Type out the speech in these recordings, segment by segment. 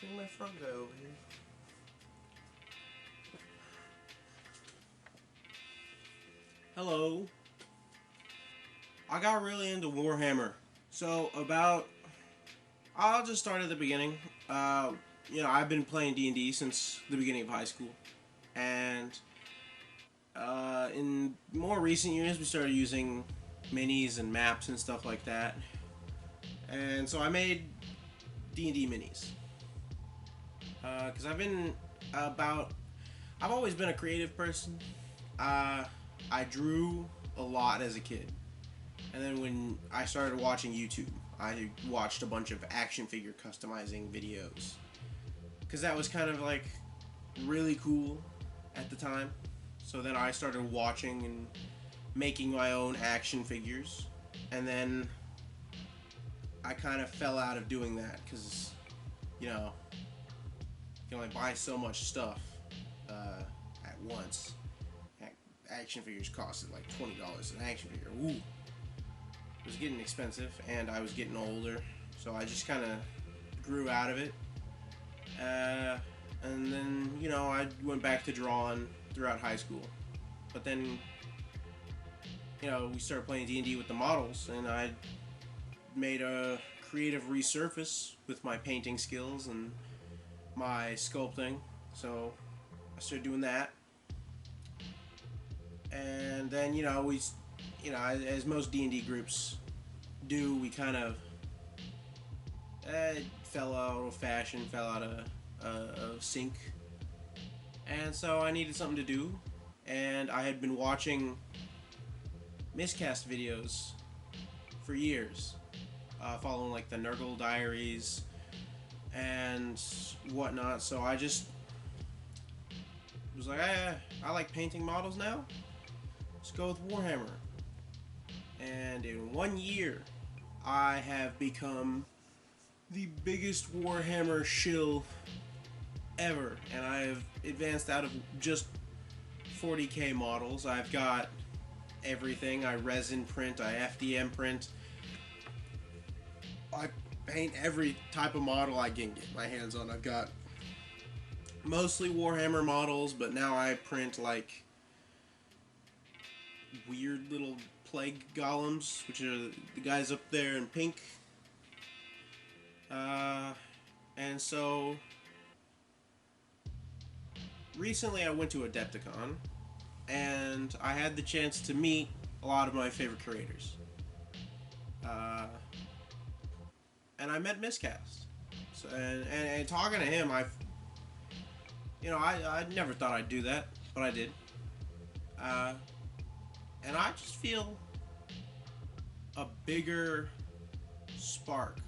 Bring my frog guy over here. Hello. I got really into Warhammer. So I'll just start at the beginning. I've been playing D&D since the beginning of high school, and in more recent years we started using minis and maps and stuff like that. And so I made D&D minis because I've always been a creative person. I drew a lot as a kid. And then when I started watching YouTube, I watched a bunch of action figure customizing videos. Because that was kind of like really cool at the time. So then I started watching and making my own action figures. And then I kind of fell out of doing that because, you can only buy so much stuff at once. Action figures costed like $20 an action figure. Ooh. It was getting expensive, and I was getting older, so I just kind of grew out of it. And then, I went back to drawing throughout high school. But then, we started playing D&D with the models, and I made a creative resurface with my painting skills and my sculpting. So I started doing that. And then, as most D&D groups do, we kind of fell out of fashion, fell out of sync. And so I needed something to do. And I had been watching miscast videos for years, following like the Nurgle Diaries and whatnot. So I just was like, I like painting models now. Let's go with Warhammer. And in 1 year, I have become the biggest Warhammer shill ever. And I have advanced out of just 40k models. I've got everything. I resin print, I FDM print. I paint every type of model I can get my hands on. I've got mostly Warhammer models, but now I print like weird little plague golems, which are the guys up there in pink. And so recently I went to Adepticon, and I had the chance to meet a lot of my favorite creators. And I met Miscast. So, and talking to him, I never thought I'd do that, but I did. And I just feel a bigger spark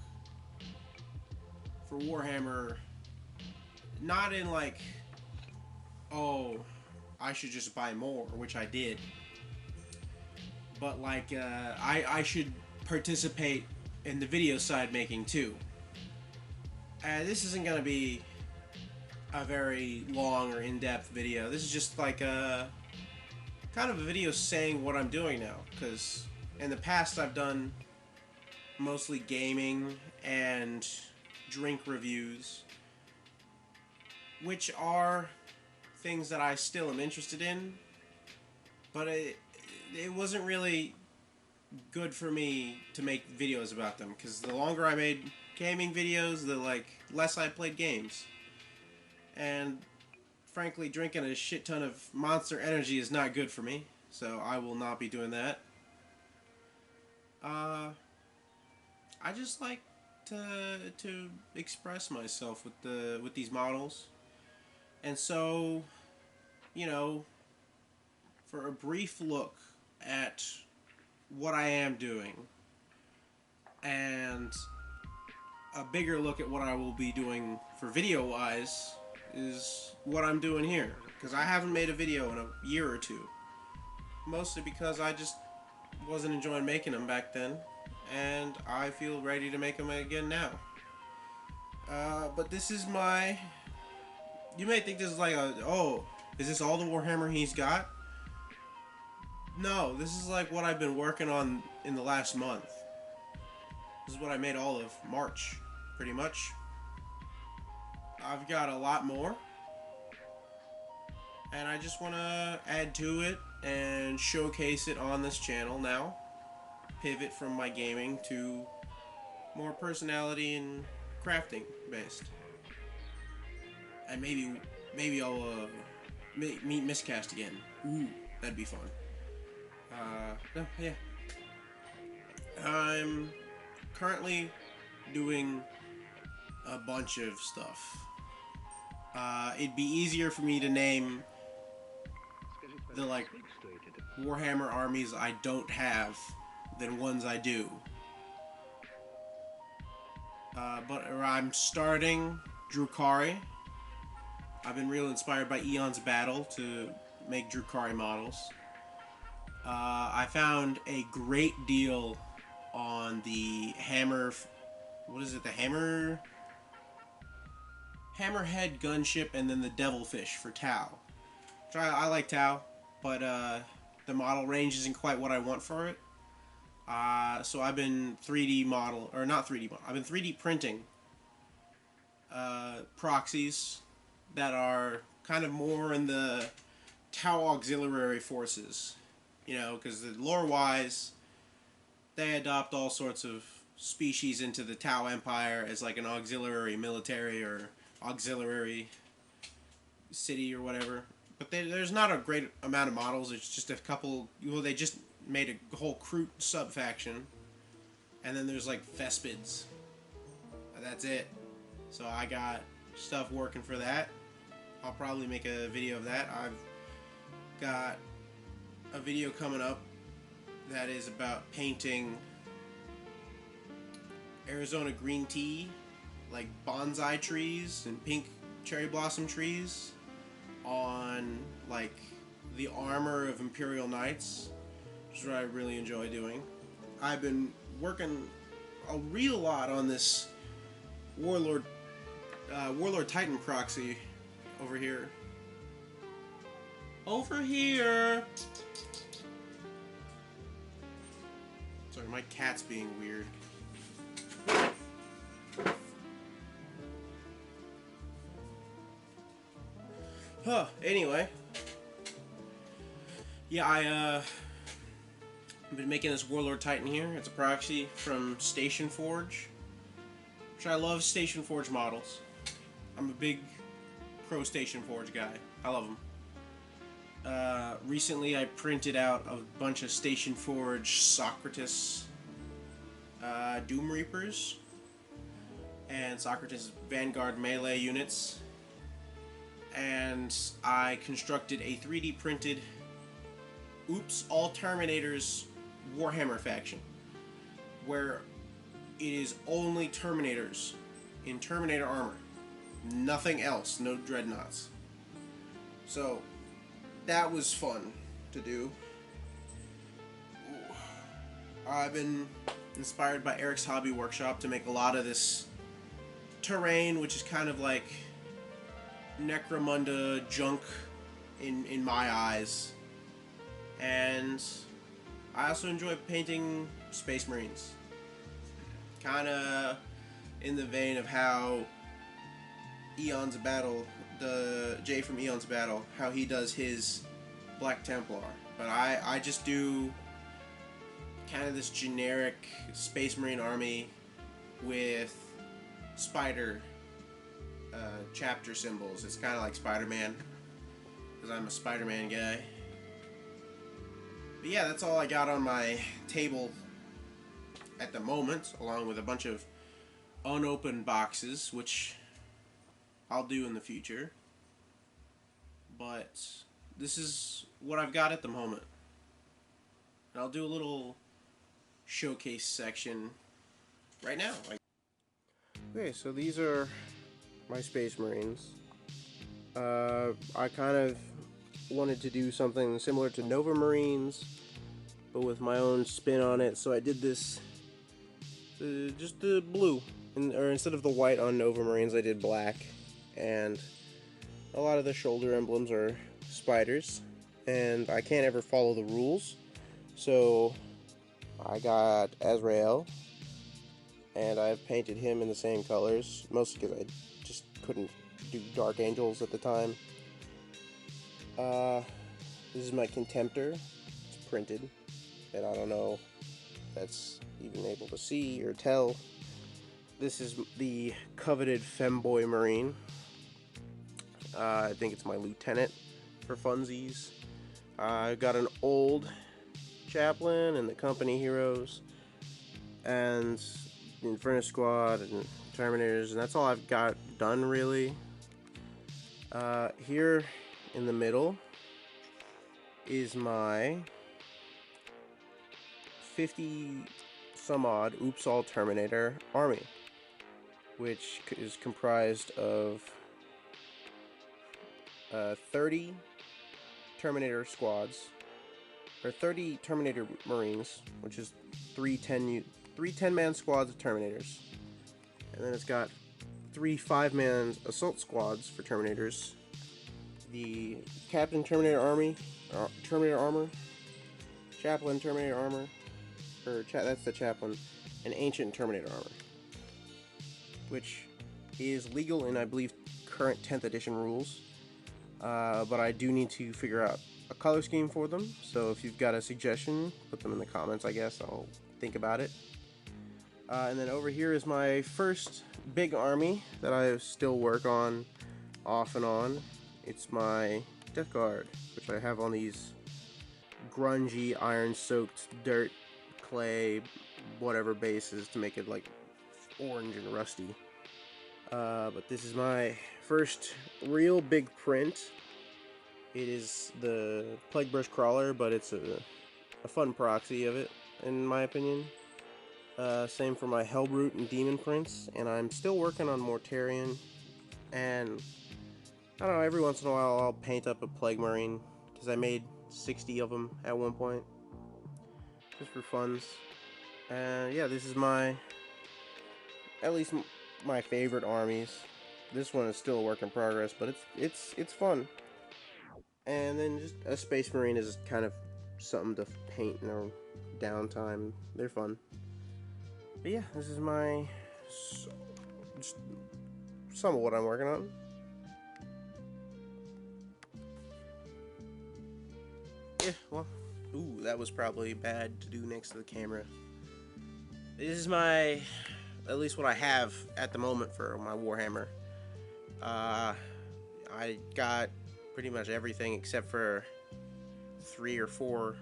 for Warhammer. Not in like, oh, I should just buy more, which I did. But like, I should participate in the video side making too. This isn't going to be a very long or in-depth video. This is just like a kind of a video saying what I'm doing now, because in the past I've done mostly gaming and drink reviews, which are things that I still am interested in, but it wasn't really good for me to make videos about them, because the longer I made gaming videos, the less I played games. And frankly, drinking a shit ton of Monster Energy is not good for me, so I will not be doing that. I just like to express myself with these models, and so, for a brief look at what I am doing, and a bigger look at what I will be doing for video-wise, is what I'm doing here. Because I haven't made a video in a year or two. Mostly because I just wasn't enjoying making them back then. And I feel ready to make them again now. But this is my... You may think this is like is this all the Warhammer he's got? No, this is like what I've been working on in the last month. This is what I made all of March, pretty much. I've got a lot more, and I just want to add to it and showcase it on this channel now. Pivot from my gaming to more personality and crafting based. And maybe I'll meet Miscast again. Ooh, that'd be fun. No, yeah. I'm currently doing a bunch of stuff. It'd be easier for me to name the like Warhammer armies I don't have than ones I do. But I'm starting Drukhari. I've been real inspired by Eon's Battle to make Drukhari models. I found a great deal on the Hammer. What is it? The Hammerhead gunship, and then the Devilfish for Tau. I like Tau, but the model range isn't quite what I want for it. So I've been 3D model, or not 3D model, I've been 3D printing proxies that are kind of more in the Tau auxiliary forces. You know, because the lore-wise, they adopt all sorts of species into the Tau Empire as like an auxiliary military or auxiliary city or whatever. But there's not a great amount of models. It's just a couple. Well, they just made a whole Kroot sub-faction. And then there's like Vespids. That's it. So I got stuff working for that. I'll probably make a video of that. I've got a video coming up that is about painting Arizona green tea, like bonsai trees and pink cherry blossom trees on like the armor of Imperial Knights, which is what I really enjoy doing. I've been working a real lot on this Warlord Titan proxy over here. Over here! Sorry, my cat's being weird. Huh, anyway. Yeah, I've been making this Warlord Titan here. It's a proxy from Station Forge, which I love Station Forge models. I'm a big pro Station Forge guy. I love them. Recently I printed out a bunch of Station Forge Socrates Doom Reapers and Socrates Vanguard melee units, and I constructed a 3D printed All Terminators Warhammer faction, where it is only Terminators in Terminator armor, nothing else, no dreadnoughts. So that was fun to do. I've been inspired by Eric's Hobby Workshop to make a lot of this terrain, which is kind of like Necromunda junk in my eyes. And I also enjoy painting Space Marines. Kind of in the vein of how Eon's Battle, the Jay from Eon's Battle, how he does his Black Templar. But I just do kind of this generic Space Marine army with spider chapter symbols. It's kind of like Spider-Man, because I'm a Spider-Man guy. But yeah, that's all I got on my table at the moment, along with a bunch of unopened boxes, which I'll do in the future. But this is what I've got at the moment. And I'll do a little showcase section right now. Okay, so these are my Space Marines. I kind of wanted to do something similar to Nova Marines, but with my own spin on it, so I did this just the blue, or instead of the white on Nova Marines, I did black, and a lot of the shoulder emblems are spiders, and I can't ever follow the rules, so I got Azrael, and I've painted him in the same colors, mostly because I just couldn't do Dark Angels at the time. This is my Contemptor. It's printed, and I don't know if that's even able to see or tell. This is the coveted Femboy Marine. I think it's my lieutenant for funsies. I got an old Chaplain and the Company Heroes and the Inferno Squad and Terminators, and that's all I've got done really. Here in the middle is my 50 some odd Oops All Terminator army, which is comprised of 30 Terminator squads, or 30 Terminator Marines, which is three 10-man squads of Terminators, and then it's got 3 5-man assault squads for Terminators, the Captain Terminator Army, Terminator Armor, Chaplain Terminator Armor, that's the Chaplain, and Ancient Terminator Armor, which is legal in, I believe, current 10th edition rules. But I do need to figure out a color scheme for them, so if you've got a suggestion, put them in the comments, I guess. I'll think about it. And then over here is my first big army that I still work on off and on. It's my Death Guard, which I have on these grungy, iron-soaked dirt, clay, whatever bases to make it like orange and rusty. But this is my first real big print. It is the Plague Brush Crawler, but it's a fun proxy of it, in my opinion. Same for my Hellbrute and Demon prints, and I'm still working on Mortarion, and I don't know, every once in a while I'll paint up a Plague Marine, because I made 60 of them at one point, just for funs. And yeah, this is at least my favorite armies. This one is still a work in progress, but it's fun. And then just a Space Marine is kind of something to paint in our downtime. They're fun. But yeah, this is just some of what I'm working on. Yeah, well, ooh, that was probably bad to do next to the camera. This is at least what I have at the moment for my Warhammer. I got pretty much everything except for 3 or 4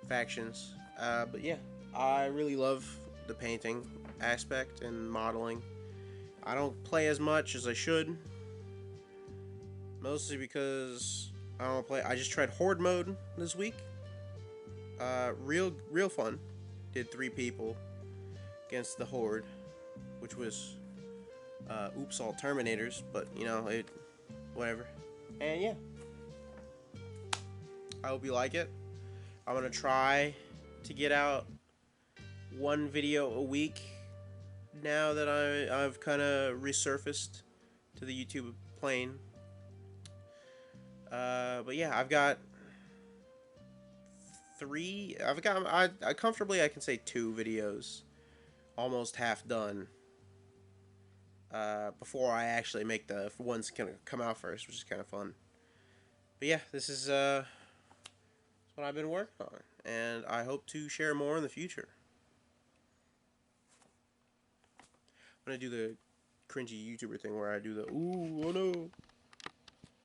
factions. But yeah, I really love the painting aspect and modeling. I don't play as much as I should, mostly because I just tried Horde mode this week. Real fun. Did 3 people against the Horde, which was Oops All Terminators, but you know, whatever. And yeah, I hope you like it. I'm gonna try to get out 1 video a week now that I've kind of resurfaced to the YouTube plane. But yeah, I've got 3. I comfortably I can say 2 videos, almost half done. Before I actually make the ones gonna come out first, which is kind of fun. But yeah, this is what I've been working on, and I hope to share more in the future. I'm gonna do the cringy YouTuber thing where I do the ooh, oh no.